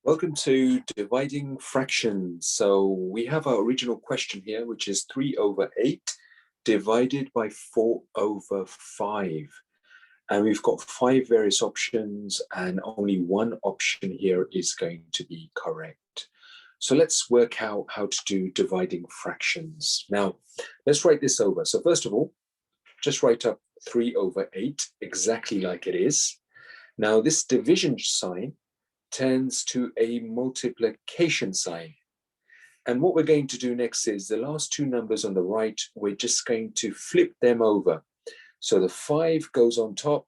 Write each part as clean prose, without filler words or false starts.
Welcome to dividing fractions. So we have our original question here, which is 3/8 divided by 4/5. And we've got 5 various options and only one option here is going to be correct. So let's work out how to do dividing fractions. Now, let's write this over. So first of all, just write up 3/8 exactly like it is. Now this division sign turns to a multiplication sign. And what we're going to do next is the last 2 numbers on the right, we're just going to flip them over. So the 5 goes on top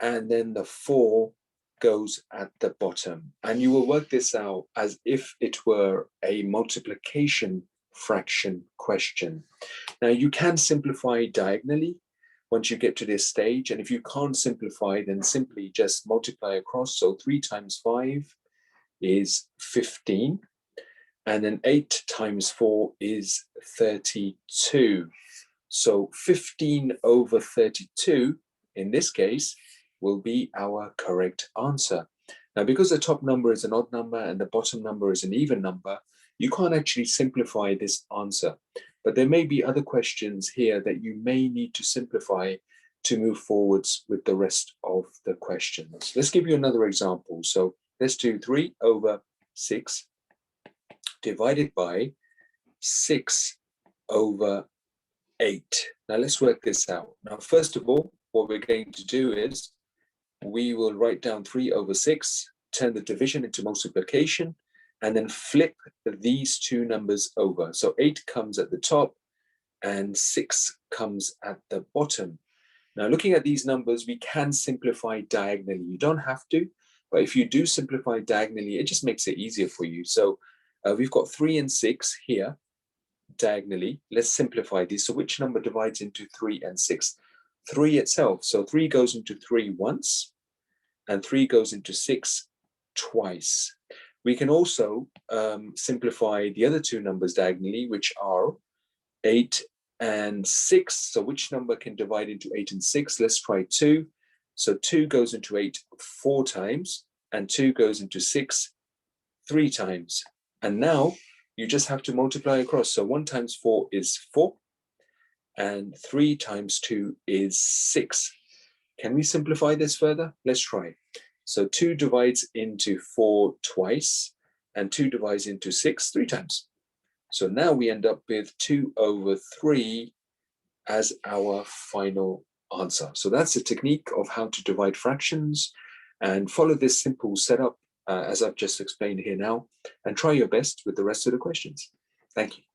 and then the 4 goes at the bottom. And you will work this out as if it were a multiplication fraction question. Now you can simplify diagonally once you get to this stage, and if you can't simplify, then simply just multiply across. So 3 times 5 is 15, and then 8 times 4 is 32. So 15/32, in this case, will be our correct answer. Now, because the top number is an odd number and the bottom number is an even number, you can't actually simplify this answer. But there may be other questions here that you may need to simplify to move forwards with the rest of the questions. Let's give you another example. So let's do 3/6 divided by 6/8. Now let's work this out. Now, first of all, what we're going to do is we will write down 3/6, turn the division into multiplication, and then flip these 2 numbers over. So 8 comes at the top and 6 comes at the bottom. Now, looking at these numbers, we can simplify diagonally. You don't have to, but if you do simplify diagonally, it just makes it easier for you. So we've got 3 and 6 here diagonally. Let's simplify these. So which number divides into 3 and 6? 3 itself. So 3 goes into 3 once, and 3 goes into 6 twice. We can also simplify the other 2 numbers diagonally, which are 8 and 6. So which number can divide into 8 and 6? Let's try 2. So 2 goes into 8 4 times, and 2 goes into 6 3 times. And now you just have to multiply across. So 1 times 4 is 4, and 3 times 2 is 6. Can we simplify this further? Let's try. So 2 divides into 4 twice, and 2 divides into 6 3 times. So now we end up with 2/3 as our final answer. So that's the technique of how to divide fractions, and follow this simple setup as I've just explained here now, and try your best with the rest of the questions. Thank you.